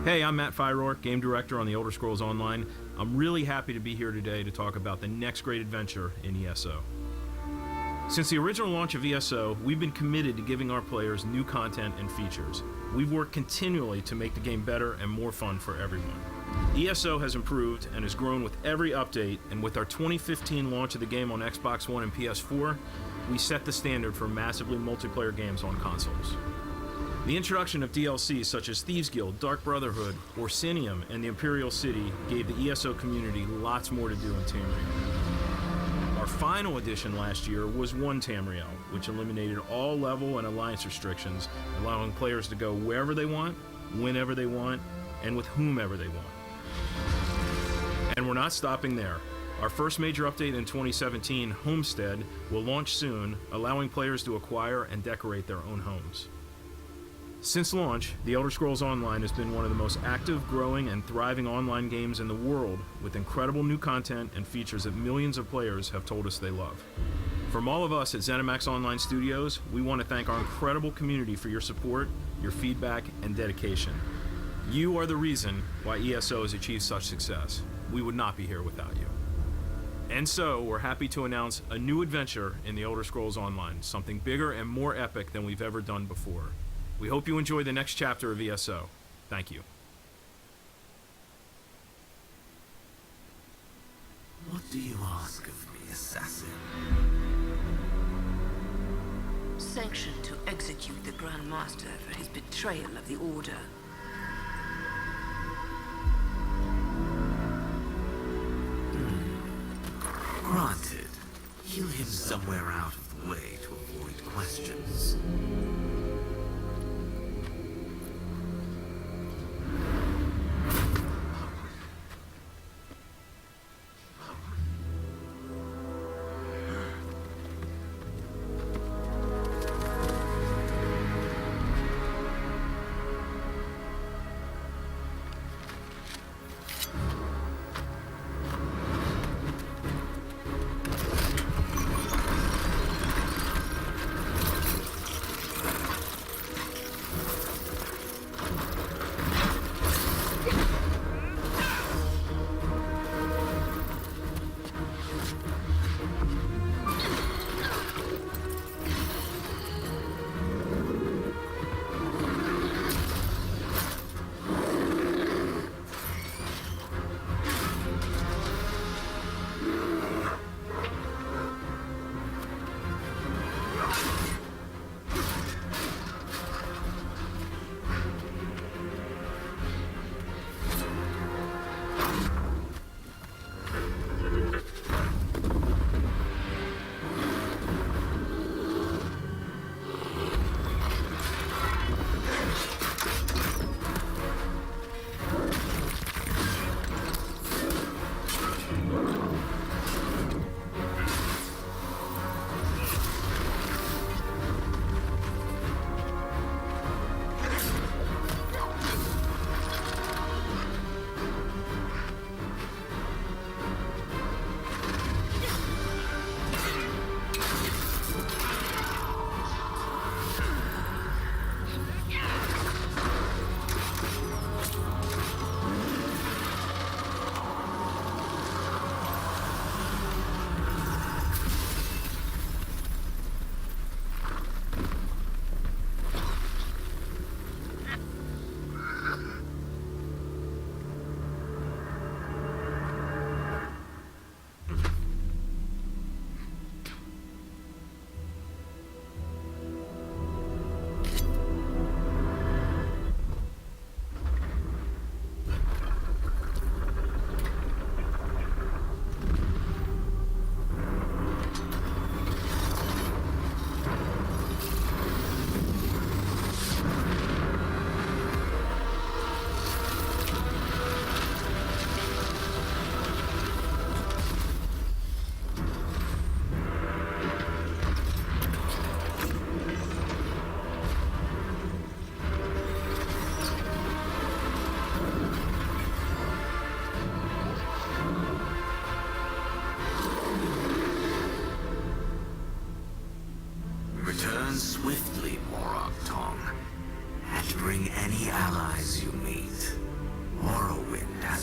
Hey, I'm Matt Fyrourke, Game Director on The Elder Scrolls Online. I'm really happy to be here today to talk about the next great adventure in ESO. Since the original launch of ESO, we've been committed to giving our players new content and features. We've worked continually to make the game better and more fun for everyone. ESO has improved and has grown with every update, and with our 2015 launch of the game on Xbox One and PS4, we set the standard for massively multiplayer games on consoles. The introduction of DLCs such as Thieves Guild, Dark Brotherhood, Orsinium, and the Imperial City gave the ESO community lots more to do in Tamriel. Our final edition last year was One Tamriel, which eliminated all level and alliance restrictions, allowing players to go wherever they want, whenever they want, and with whomever they want. And we're not stopping there. Our first major update in 2017, Homestead, will launch soon, allowing players to acquire and decorate their own homes. Since launch, The Elder Scrolls Online has been one of the most active, growing, and thriving online games in the world, with incredible new content and features that millions of players have told us they love. From all of us at ZeniMax Online Studios, we want to thank our incredible community for your support, your feedback, and dedication. You are the reason why ESO has achieved such success. We would not be here without you. And so, we're happy to announce a new adventure in The Elder Scrolls Online, something bigger and more epic than we've ever done before. We hope you enjoy the next chapter of ESO. Thank you. What do you ask of me, assassin? Sanction to execute the Grand Master for his betrayal of the Order. Granted. Heal him somewhere out of the way to avoid questions.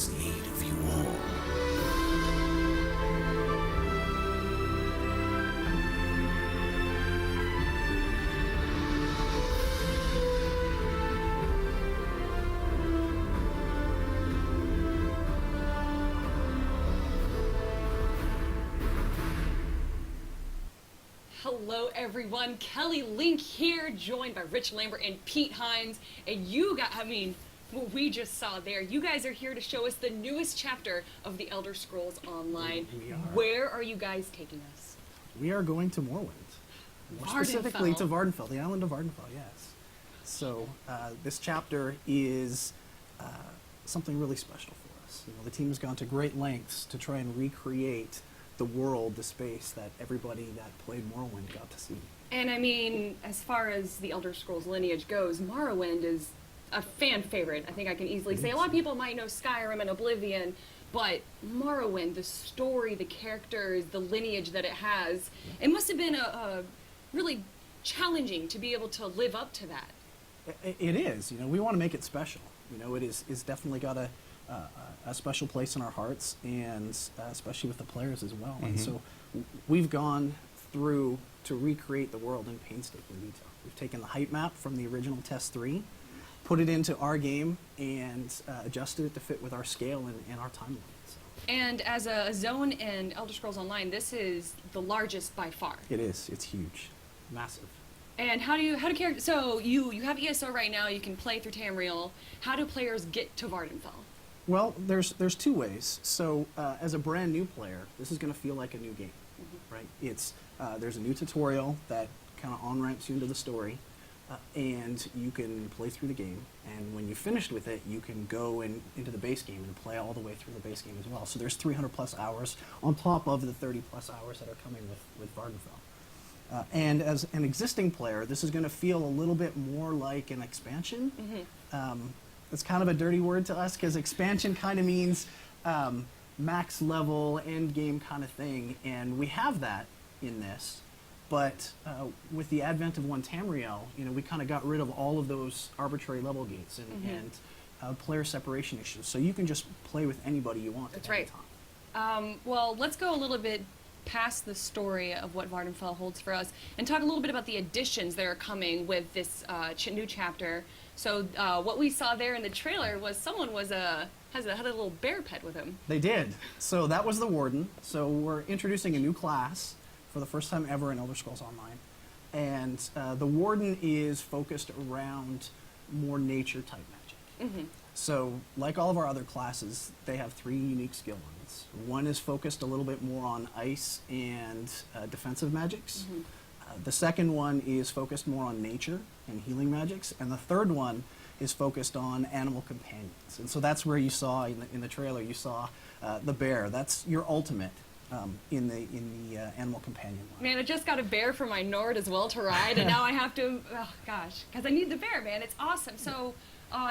has need of you all. Hello everyone, Kelly Link here, joined by Rich Lambert and Pete Hines. And you guys, what we just saw there, you guys are here to show us the newest chapter of the Elder Scrolls Online. We are. Where are you guys taking us? We are going to Morrowind. More specifically to Vvardenfell, the island of Vvardenfell, yes. So this chapter is something really special for us. You know, the team has gone to great lengths to try and recreate the world, the space that everybody that played Morrowind got to see. And I mean, as far as the Elder Scrolls lineage goes, Morrowind is a fan favorite. I think I can easily say. A lot of people might know Skyrim and Oblivion, but Morrowind, the story, the characters, the lineage that it has, it must have been a really challenging to be able to live up to that. It is. You know, we want to make it special. You know, it is definitely got a special place in our hearts, and especially with the players as well. And so we've gone through to recreate the world in painstaking detail. We've taken the height map from the original Test 3, put it into our game, and adjusted it to fit with our scale and our timeline. So. And as a zone in Elder Scrolls Online, this is the largest by far. It is. It's huge. Massive. And how do characters, so you have ESO right now, you can play through Tamriel. How do players get to Vvardenfell? Well, there's two ways. So as a brand new player, this is going to feel like a new game, right? It's there's a new tutorial that kind of on-ramps you into the story, and you can play through the game. And when you've finished with it, you can go into the base game and play all the way through the base game as well. So there's 300 plus hours on top of the 30 plus hours that are coming with Vvardenfell. And as an existing player, this is going to feel a little bit more like an expansion. It's kind of a dirty word to us because expansion kind of means max level, end game kind of thing, and we have that in this. But with the advent of Tamriel, you know, we kind of got rid of all of those arbitrary level gates and player separation issues. So you can just play with anybody you want at any time. Well, let's go a little bit past the story of what Vvardenfell holds for us and talk a little bit about the additions that are coming with this new chapter. So what we saw there in the trailer was someone had a little bear pet with him. They did. So that was the Warden. So we're introducing a new class for the first time ever in Elder Scrolls Online. And the Warden is focused around more nature type magic. So like all of our other classes, they have 3 unique skill lines. One is focused a little bit more on ice and defensive magics. The second one is focused more on nature and healing magics. And the third one is focused on animal companions. And so that's where you saw, in the trailer, you saw the bear. That's your ultimate in the animal companion line. Man, I just got a bear for my Nord as well to ride, and now I have to, oh gosh, because I need the bear, man. It's awesome. So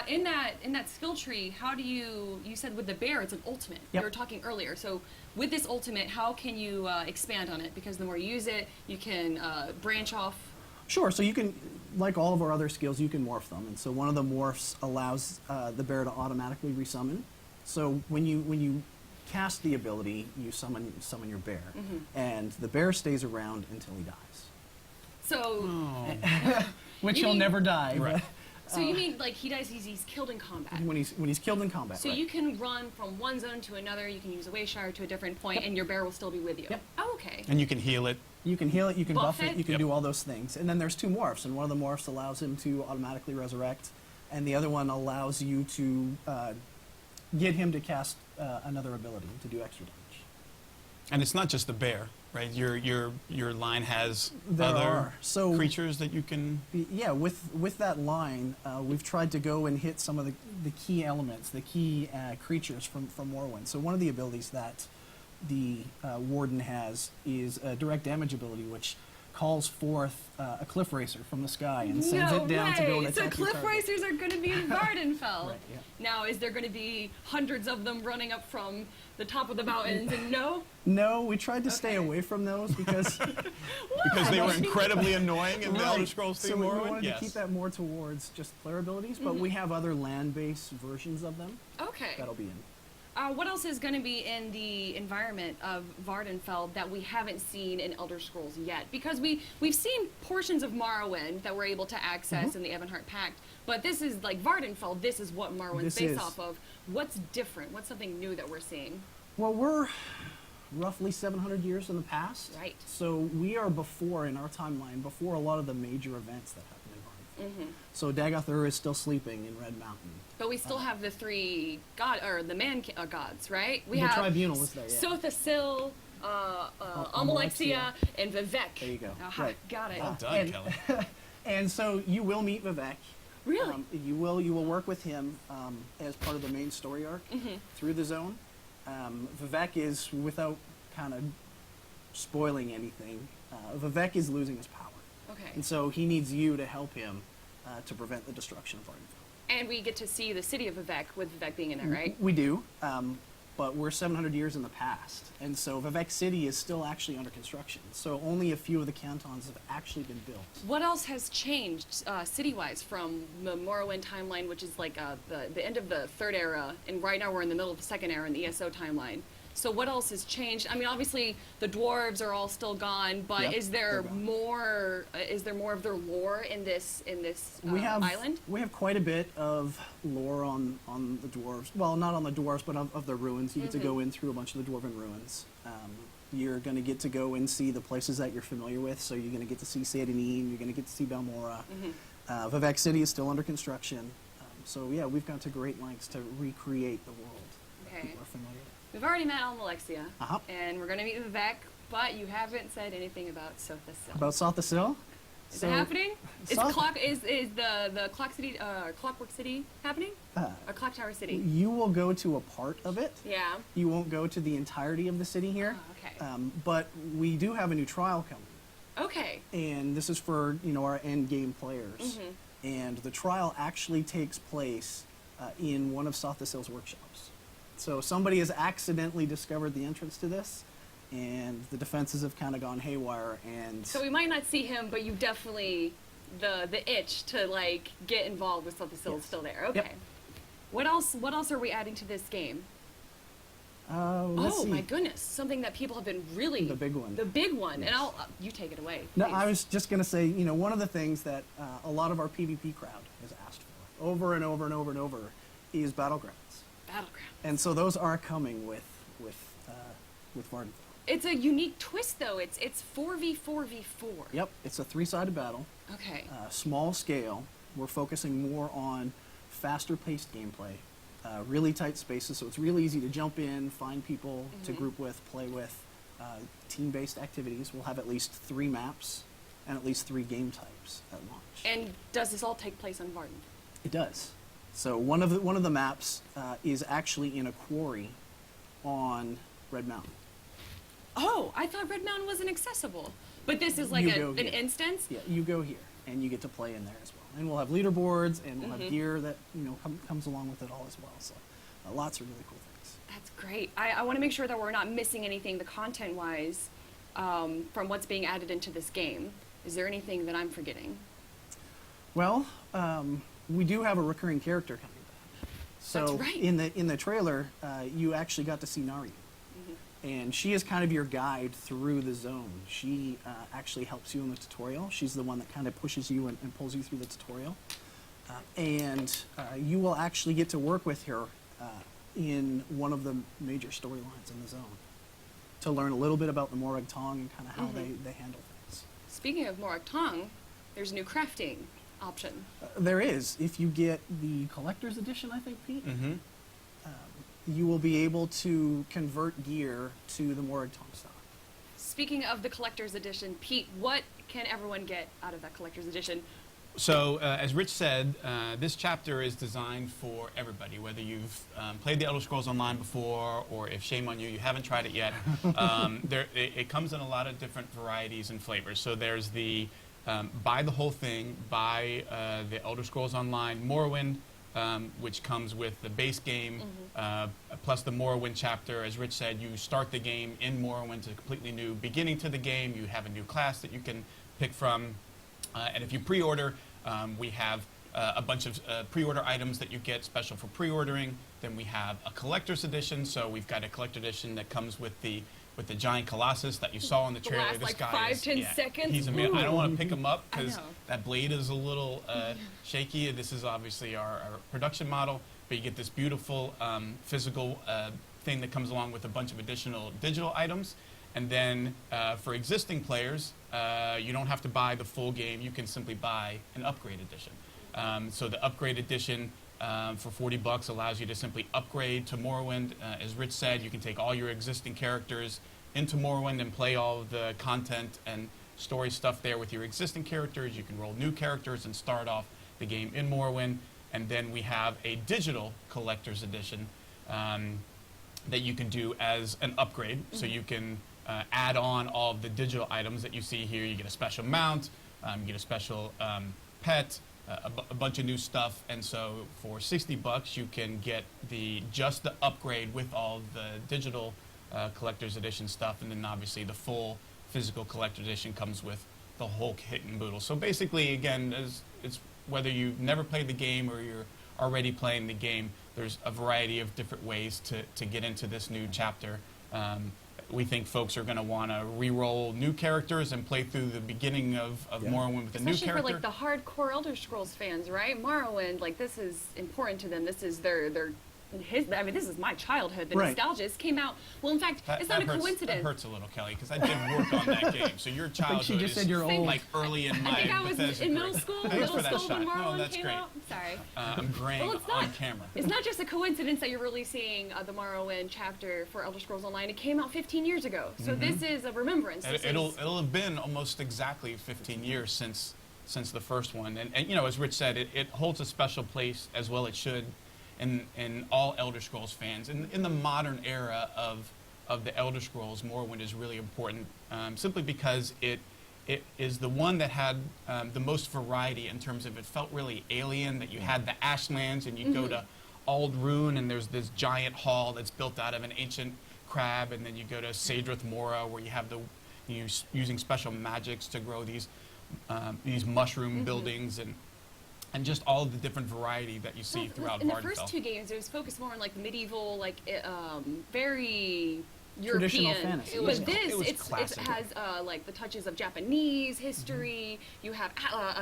in that skill tree, how do you said with the bear, it's an ultimate. Yep. You were talking earlier. So with this ultimate, how can you expand on it? Because the more you use it, you can branch off. Sure. So you can, like all of our other skills, you can morph them. And so one of the morphs allows the bear to automatically resummon. So when you cast the ability, you summon your bear, and the bear stays around until he dies. So, Which he'll never die. Right. So you mean like he dies? He's killed in combat. When he's killed in combat. So right. you can run from one zone to another. You can use a Wayshire to a different point, and your bear will still be with you. Yep. Oh, okay. And you can heal it. You can heal it, you can buff it, you can Yep. do all those things. And then there's 2 morphs, and one of the morphs allows him to automatically resurrect, and the other one allows you to get him to cast another ability to do extra damage. And it's not just the bear, right? Your line has There other are. So, creatures that you can... Yeah, with that line, we've tried to go and hit some of the key elements, the key creatures from Morrowind. So one of the abilities that the Warden has is a direct damage ability, which calls forth a cliff racer from the sky and sends it down to go and So attack your cliff target. racers are going to be in Vvardenfell. Right, yeah. Now, is there going to be hundreds of them running up from the top of the mountains? And no? No, we tried to stay away from those because Because they were incredibly annoying in the Elder Right. Scrolls So 3 we Morrowind? wanted Yes. to keep that more towards just player abilities, but we have other land-based versions of them Okay. that'll be in. What else is going to be in the environment of Vvardenfell that we haven't seen in Elder Scrolls yet? Because we've seen portions of Morrowind that we're able to access in the Ebonheart Pact, but this is like Vvardenfell. This is what Morrowind's based off of. What's different? What's something new that we're seeing? Well, we're roughly 700 years in the past. Right. So we are before, in our timeline, before a lot of the major events that happen in Vvardenfell. So Dagoth is still sleeping in Red Mountain. But we still have the three gods, right? We The have tribunal is there, yeah. Sothasil, Amalexia, and Vivek. There you go. Aha, Right. got it. Well done, And- Kelly. And so you will meet Vivek. Really? You will work with him as part of the main story arc through the zone. Vivek is, without kind of spoiling anything, Vivek is losing his power. Okay. And so he needs you to help him to prevent the destruction of Vvardenfell. And we get to see the city of Vivek, with Vivek being in there, right? We do, but we're 700 years in the past. And so Vivek City is still actually under construction. So only a few of the cantons have actually been built. What else has changed city-wise from the Morrowind timeline, which is like the end of the third era, and right now we're in the middle of the second era in the ESO timeline. So what else has changed? I mean, obviously the dwarves are all still gone, but Yep, is there they're gone. more? Is there more of their lore in this island? We have quite a bit of lore on the dwarves. Well, not on the dwarves, but of the ruins. You get to go in through a bunch of the dwarven ruins. You're going to get to go and see the places that you're familiar with. So you're going to get to see Sadanine. You're going to get to see Balmora. Vivek City is still under construction. So yeah, we've gone to great lengths to recreate the world that Okay. people are familiar with. We've already met Amalexia, Uh-huh. and we're going to meet Vivek, but you haven't said anything about Sothasil. About Sothasil? Is it happening? Is Soth- the Clock City, Clockwork City happening? Or Clock Tower City? You will go to a part of it. Yeah. You won't go to the entirety of the city here. Oh, okay. But we do have a new trial coming. Okay. And this is for our end game players. And the trial actually takes place in one of Sothasil's workshops. So somebody has accidentally discovered the entrance to this, and the defenses have kind of gone haywire. And So we might not see him, but you definitely the itch to like get involved with Sothasil is Yes. still there. Okay. Yep. What else are we adding to this game? let's Oh see. my goodness! Something that people have been really The big one. The big one, Yes. and I'll you take it away. No, please. I was just going to say, one of the things that a lot of our PvP crowd has asked for over and over and over and over is Battlegrounds. Battleground. And so those are coming with Vvardenfell. It's a unique twist, though. It's 4v4v4. Yep, it's a three-sided battle, Okay. small scale. We're focusing more on faster-paced gameplay, really tight spaces, so it's really easy to jump in, find people to group with, play with. Team-based activities. We'll have at least 3 maps and at least 3 game types at launch. And does this all take place on Varden? It does. So one of the maps is actually in a quarry on Red Mountain. Oh, I thought Red Mountain wasn't accessible. But this is like You go an here. instance? Yeah, you go here and you get to play in there as well. And we'll have leaderboards and we'll have gear that comes along with it all as well. So lots of really cool things. That's great. I want to make sure that we're not missing anything, the content-wise, from what's being added into this game. Is there anything that I'm forgetting? Well, we do have a recurring character coming back. So That's right. in the trailer, you actually got to see Nari. And she is kind of your guide through the zone. She actually helps you in the tutorial. She's the one that kind of pushes you and pulls you through the tutorial. And you will actually get to work with her in one of the major storylines in the zone to learn a little bit about the Morag Tong and kind of how they handle things. Speaking of Morag Tong, there's a new crafting option. There is. If you get the collector's edition, I think, Pete, you will be able to convert gear to the Morag Tong stock. Speaking of the collector's edition, Pete, what can everyone get out of that collector's edition? So, as Rich said, this chapter is designed for everybody, whether you've played the Elder Scrolls Online before, or if shame on you, you haven't tried it yet. It comes in a lot of different varieties and flavors. So there's the buy the whole thing, buy the Elder Scrolls Online Morrowind, which comes with the base game, plus the Morrowind chapter. As Rich said, you start the game in Morrowind. It's a completely new beginning to the game. You have a new class that you can pick from. And if you pre-order, we have a bunch of pre-order items that you get special for pre-ordering. Then we have a collector's edition. So we've got a collector edition that comes with the giant colossus that you saw in the trailer. last, This like, guy 5-10 seconds? He's amazing. I don't want to pick him up I because know. that blade is a little shaky. This is obviously our production model, but you get this beautiful physical thing that comes along with a bunch of additional digital items. And then for existing players, you don't have to buy the full game. You can simply buy an upgrade edition. So the upgrade edition for $40 allows you to simply upgrade to Morrowind. As Rich said, you can take all your existing characters into Morrowind and play all of the content and story stuff there with your existing characters. You can roll new characters and start off the game in Morrowind. And then we have a digital collector's edition that you can do as an upgrade. So you can add on all of the digital items that you see here. You get a special mount, you get a special pet, a bunch of new stuff. And so for $60, you can get just the upgrade with all the digital collector's edition stuff, and then obviously the full physical collector's edition comes with the whole kit and boodle. So basically, again, it's whether you've never played the game or you're already playing the game, there's a variety of different ways to get into this new chapter. We think folks are going to want to re-roll new characters and play through the beginning of Morrowind with a new Especially character. for like the hardcore Elder Scrolls fans, right? Morrowind, like this is important to them. This is their I mean, this is my childhood. The Right. nostalgia. This came out. Well, in fact, it's not a hurts, coincidence. That hurts a little, Kelly, because I did work on that game. So your childhood she just is said you're old. like early in my I think I was Bethesda in middle career. school. Thanks Middle for that school when shot. No, Morrowind that's came great. out. I'm sorry. I'm graying Well, it's not. on camera. It's not just a coincidence that you're releasing the Morrowind chapter for Elder Scrolls Online. It came out 15 years ago, so this is a remembrance. It'll have been almost exactly 15 years since the first one, and you know, as Rich said, it holds a special place, as well it should, in all Elder Scrolls fans. In the modern era of the Elder Scrolls, Morrowind is really important, simply because it is the one that had the most variety in terms of it felt really alien, that you had the Ashlands and you go to Aldrune and there's this giant hall that's built out of an ancient crab, and then you go to Sadrith Mora where you have using special magics to grow these mushroom buildings and just all of the different variety that you see throughout In the Vvardenfell. first two games, it was focused more on like medieval, like very Traditional European. fantasy. But It this, was it classic. has like the touches of Japanese history. You have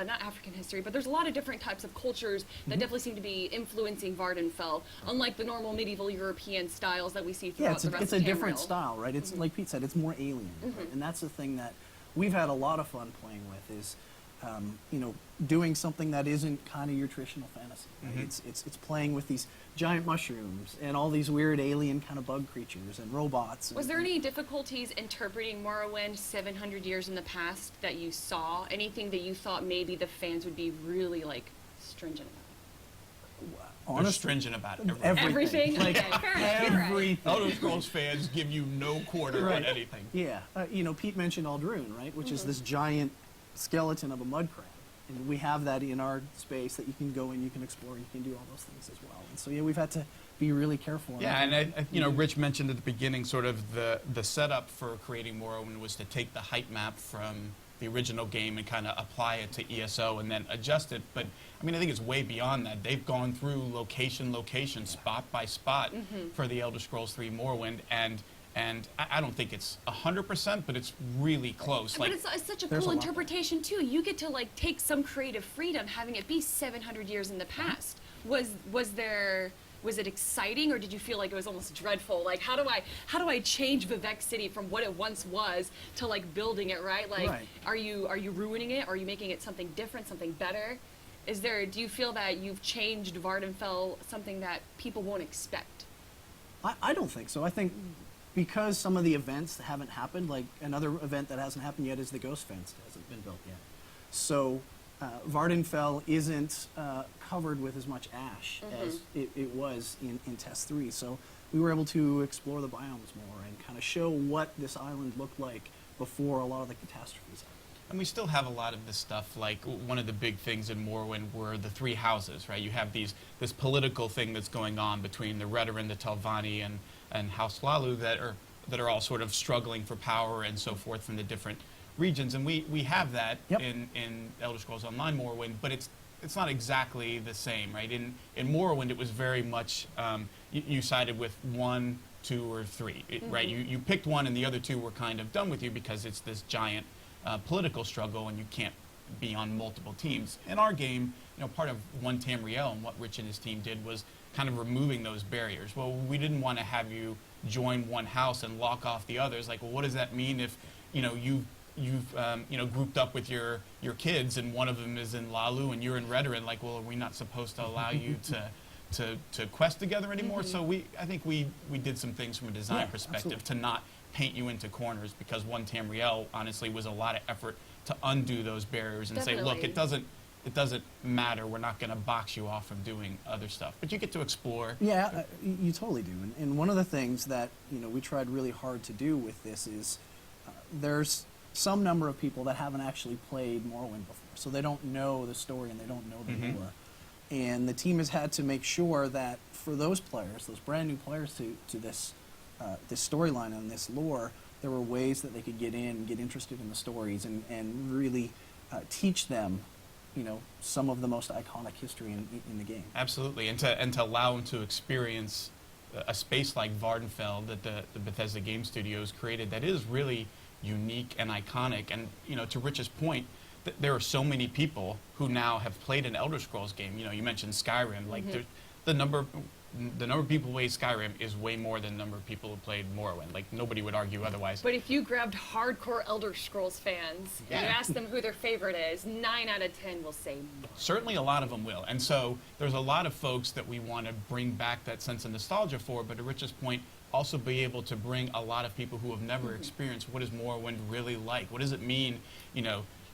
not African history, but there's a lot of different types of cultures that definitely seem to be influencing Vvardenfell, unlike the normal medieval European styles that we see Yeah, throughout the rest it's a of different Tamriel. style, right? It's like Pete said, it's more alien, right? And that's the thing that we've had a lot of fun playing with is, you know, doing something that isn't kind of your traditional fantasy. Right? It's playing with these giant mushrooms and all these weird alien kind of bug creatures and robots. Was there any difficulties interpreting Morrowind 700 years in the past that you saw? Anything that you thought maybe the fans would be really like stringent about? They're Honestly, stringent about everything. Like Okay, fair enough, you're right. everything. Elder Scrolls fans give you no quarter Right. on anything. Yeah, you know, Pete mentioned Aldrune, right? Which is this giant skeleton of a mud crab. And we have that in our space that you can go and you can explore and you can do all those things as well. And so, yeah, we've had to be really careful. Yeah, and you know, Rich mentioned at the beginning sort of the setup for creating Morrowind was to take the height map from the original game and kind of apply it to ESO and then adjust it. But I mean, I think it's way beyond that. They've gone through location, spot by spot for the Elder Scrolls 3 Morrowind, and I don't think it's 100%, but it's really close. But it's such a there's cool a lot interpretation too. You get to like take some creative freedom, having it be 700 years in the past. Was it exciting, or did you feel like it was almost dreadful? Like, how do I change Vivek City from what it once was to like building it right? Like, Right. are you ruining it? Are you making it something different, something better? Do you feel that you've changed Vvardenfell, something that people won't expect? I don't think so. I think because some of the events haven't happened, like another event that hasn't happened yet is the Ghost Fence hasn't been built yet. So Vvardenfell isn't covered with as much ash as it was in Test 3. So we were able to explore the biomes more and kind of show what this island looked like before a lot of the catastrophes happened. And we still have a lot of this stuff. Like one of the big things in Morrowind were the three houses, right? You have this political thing that's going on between the Redoran, the Telvanni, and House Lalu that are all sort of struggling for power and so forth from the different regions. And we have that Yep. in Elder Scrolls Online Morrowind, but exactly the same, right? In Morrowind, it was very much you sided with 1, 2, or 3, right? You picked one, and the other 2 were kind of done with you because it's this giant political struggle, and you can't be on multiple teams. In our game, part of One Tamriel and what Rich and his team did was kind of removing those barriers. Well, we didn't want to have you join one house and lock off the others. Like, well, what does that mean if you've grouped up with your kids and one of them is in Lalu and you're in Redoran? Like, well, are we not supposed to allow you to quest together anymore? So I think we did some things from a design perspective absolutely. to not paint you into corners, because One Tamriel honestly was a lot of effort to undo those barriers and say, look, it doesn't matter. We're not going to box you off from doing other stuff, but you get to explore. Yeah, you totally do. And one of the things that we tried really hard to do with this is there's some number of people that haven't actually played Morrowind before, so they don't know the story and they don't know the lore. And the team has had to make sure that for those players, those brand new players to this this storyline and this lore, there were ways that they could get in, get interested in the stories, and really teach them some of the most iconic history in the game. Absolutely, and to allow them to experience a space like Vvardenfell that the Bethesda Game Studios created that is really unique and iconic. And to Rich's point, there are so many people who now have played an Elder Scrolls game. You mentioned Skyrim. Like the number of people who play Skyrim is way more than the number of people who played Morrowind. Like, nobody would argue otherwise. But if you grabbed hardcore Elder Scrolls fans and you asked them who their favorite is, 9 out of 10 will say Morrowind. Certainly a lot of them will. And so there's a lot of folks that we want to bring back that sense of nostalgia for, but to Rich's point, also be able to bring a lot of people who have never experienced what is Morrowind really like. What does it mean,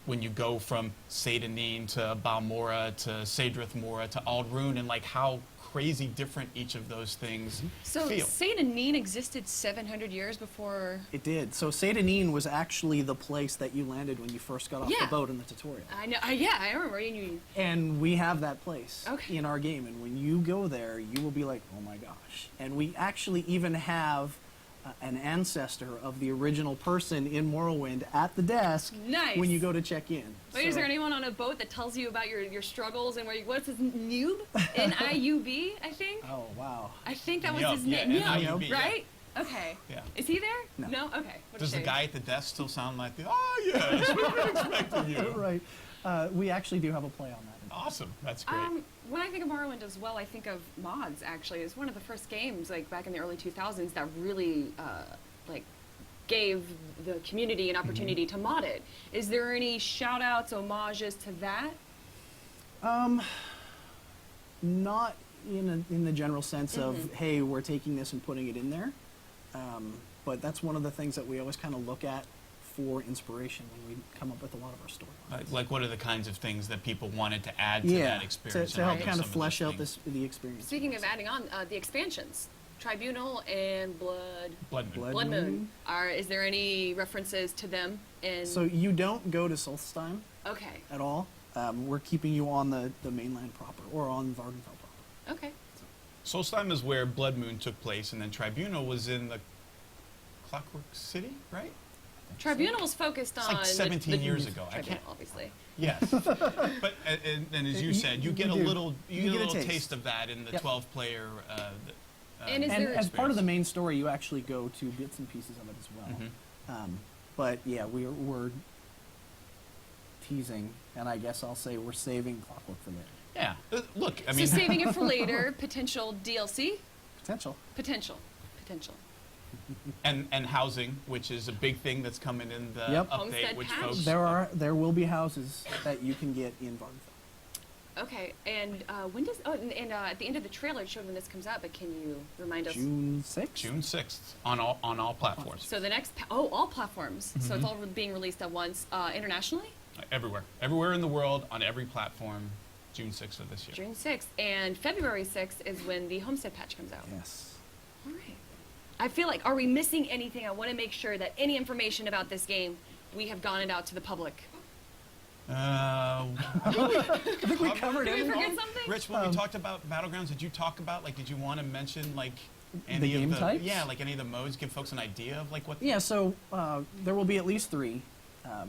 when you go from Seyda-Neen to Balmora to Sadrith Mora to Aldrune, and like how crazy different each of those things So feel. Seyda-Neen existed 700 years before... It did. So Seyda-Neen was actually the place that you landed when you first got off the boat in the tutorial. I know. I remember. And we have that place Okay. in our game. And when you go there, you will be like, oh my gosh. And we actually even have an ancestor of the original person in Morrowind at the desk Nice. when you go to check in. Wait, is there anyone on a boat that tells you about your struggles and what's his Nube? N-I-U-B, I think? Oh, wow. I think that was Nub, his yeah, name. N-I-U-B, yeah. Right? Okay. Yeah. Is he there? No. Okay. What a Does the shame. guy at the desk still sound like yes, we were expecting you. Right. We actually do have a play on that. Awesome. That's great. When I think of Morrowind as well, I think of mods, actually. It's one of the first games, like, back in the early 2000s that really, gave the community an opportunity to mod it. Is there any shout-outs, homages to that? Not in the general sense of, hey, we're taking this and putting it in there. But that's one of the things that we always kind of look at for inspiration when we come up with a lot of our storylines. Like what are the kinds of things that people wanted to add to that experience? to help and kind of some flesh those out things? the experience. Speaking of adding on, the expansions, Tribunal and Blood Moon. Blood Blood Moon. Moon. Is there any references to them? So you don't go to Solstheim Okay. at all. We're keeping you on the mainland proper, or on Vvardenfell proper. Okay. Solstheim is where Blood Moon took place, and then Tribunal was in the Clockwork City, right? Tribunal was focused It's on like 17 the years ago. I Tribunal, can't. obviously. Yes, but and as you said, you get a do. little You get a taste. taste of that in the Yep. 12-player. And is And there- as part of the main story, you actually go to bits and pieces of it as well. But yeah, we're teasing, and I guess I'll say we're saving Clockwork for later. Yeah, look, I So mean, saving it for later, potential DLC? Potential. Potential. and housing, which is a big thing that's coming in the Yep. update, Homestead which patch. folks. There will be houses that you can get in Vvardenfell. Okay, and when does... Oh, and at the end of the trailer, it showed when this comes out, but can you remind us? June 6th? June 6th on all platforms. So the next... all platforms. So it's all being released at once. Internationally? Everywhere in the world, on every platform, June 6th of this year. June 6th. And February 6th is when the Homestead patch comes out. Yes. All right. I feel like, are we missing anything? I want to make sure that any information about this game, we have gotten it out to the public. I think we covered Did we everything. forget something? Rich, when we talked about Battlegrounds, did you talk about, did you want to mention, any The game of the... types? Yeah, any of the modes, give folks an idea of, what... Yeah, so there will be at least 3.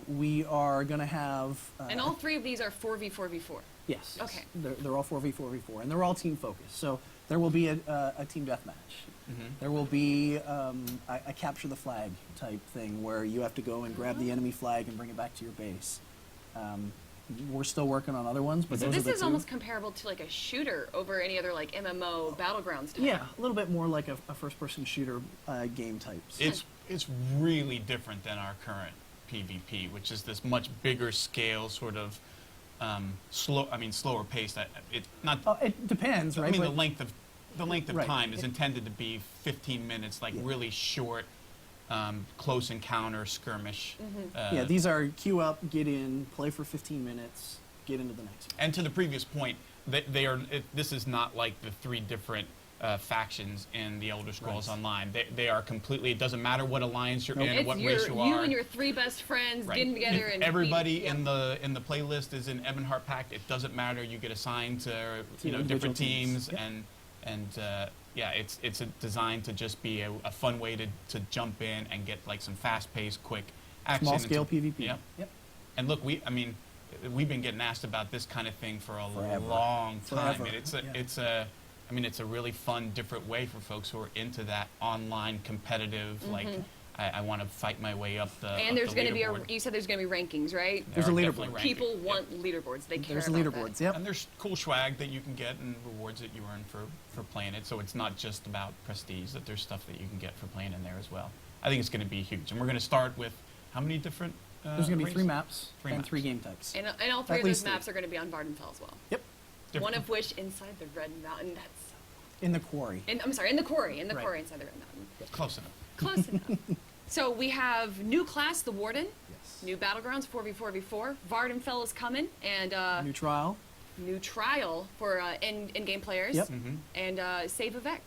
We are going to have... And all 3 of these are 4v4v4. Yes. Okay. They're all 4v4v4, and they're all team focused. So there will be a team deathmatch. There will be a capture the flag type thing where you have to go and grab the enemy flag and bring it back to your base. We're still working on other ones, but So those this are the is two. almost comparable to like a shooter over any other like MMO Battlegrounds type. Yeah, a little bit more like a first-person shooter game types. It's really different than our current PvP, which is this much bigger scale, sort of slower paced. It depends, right? I mean, But- the length of Right. time is intended to be 15 minutes, like really short, close encounter skirmish. yeah, these are queue up, get in, play for 15 minutes, get into the next one. And to the previous point, this is not like the three different factions in the Elder Scrolls Right. Online. They are completely. It doesn't matter what alliance you're Nope. in, It's what race you are. you and your three best friends Right. getting together and Everybody beating- in the playlist is in Ebonheart Pact. It doesn't matter. You get assigned to Individual different teams. teams, Yep. and yeah, it's designed to just be a fun way to jump in and get like some fast paced, quick action. Small scale into- PvP. Yep. And look, we've been getting asked about this kind of thing for a Forever. long time, Forever. and it's a really fun, different way for folks who are into that online competitive. Like, I want to fight my way up the. And there's going to be you said there's going to be rankings, right? There's a leaderboard. People want leaderboards. They care There's about leaderboards, that. yep. And there's cool swag that you can get and rewards that you earn for playing it. So it's not just about prestige. That there's stuff that you can get for playing in there as well. I think it's going to be huge, and we're going to start with how many different? There's going to be races? 3 maps Three and maps. 3 game types. And all three At of those least three. maps are going to be on Vvardenfell as well. Yep. One of which inside the Red Mountain. That's In the quarry. I'm sorry, in the quarry Right. inside the Red Mountain. Close enough. Close enough. So we have new class, the Warden. Yes. New Battlegrounds, 4v4v4. Vvardenfell is coming, and New trial. new trial for in-game players. Yep. And Save Avec,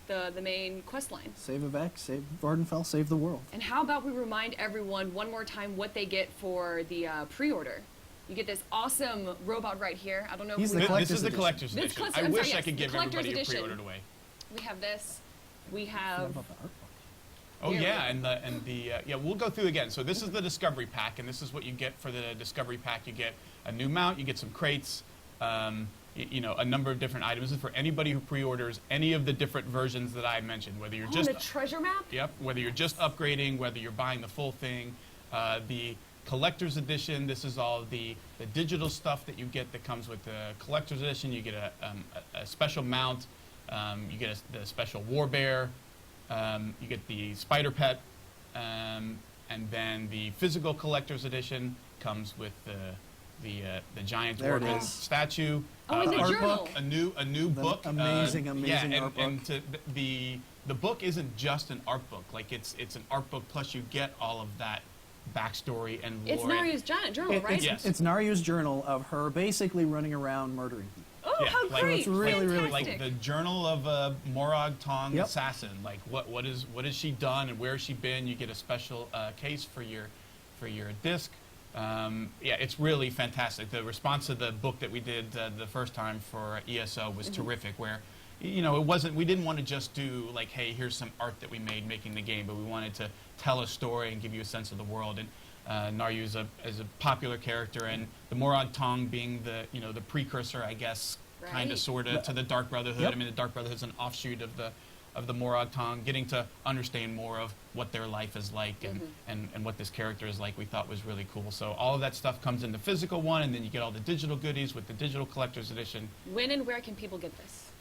the main quest line. Save Avec, save Vvardenfell, save the world. And how about we remind everyone one more time what they get for the pre-order? You get this awesome robot right here. I don't know He's if the we collector's This is the edition. collector's This edition. collector- I I'm wish sorry, I yes, could the give collector's everybody a edition. pre-ordered away. we have this. We Forgot have about the art book. Oh Here we yeah, go. and the yeah, we'll go through again. So this is the discovery pack, and this is what you get for the discovery pack. You get a new mount, you get some crates, a number of different items. This is for anybody who pre-orders any of the different versions that I mentioned. Whether you're oh, just the treasure map. Yep. Whether you're just upgrading, whether you're buying the full thing, the collector's edition. This is all the digital stuff that you get that comes with the collector's edition. You get a special mount. You get the special war bear. You get the spider pet, and then the physical collector's edition comes with the giant There it dwarven is. statue. Oh, and the art journal. book. A new The book. amazing yeah, and, art book. and the book isn't just an art book. Like it's an art book plus you get all of that backstory and lore. It's Naria's journal, right? Yes. It's Naria's journal of her basically running around murdering people. Oh, Yeah, how like- great! It's really, really like Fantastic. the journal of a Morag Tong Yep. assassin. Like what has she done and where has she been? You get a special case for your disc. Yeah, it's really fantastic. The response to the book that we did the first time for ESO was terrific. Where we didn't want to just do like, hey, here's some art that we made making the game, but we wanted to tell a story and give you a sense of the world. And Naryu is a popular character, and the Morag Tong being the precursor, I guess, kind Right. of sort of to the Dark Brotherhood. Yep. I mean, the Dark Brotherhood is an offshoot of the Morag Tong. Getting to understand more of what their life is like and what this character is like, we thought was really cool. So all of that stuff comes in the physical one, and then you get all the digital goodies with the digital collector's edition. When and where can people get this?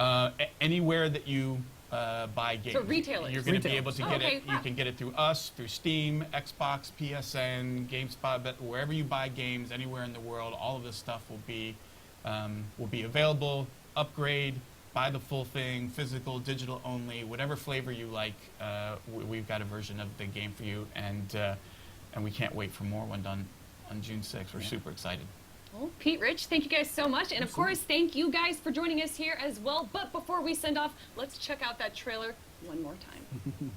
Anywhere that you buy games. So retailers. You're going to be Retailers. able to get Oh, okay, it. You wow. can get it through us, through Steam, Xbox, PSN, GameSpot, but wherever you buy games, anywhere in the world, all of this stuff will be available. Upgrade, buy the full thing, physical, digital only, whatever flavor you like. We've got a version of the game for you, and we can't wait for Morrowind on June 6th. We're super excited. Well, Pete, Rich, thank you guys so much. And of course, thank you guys for joining us here as well. But before we send off, let's check out that trailer one more time.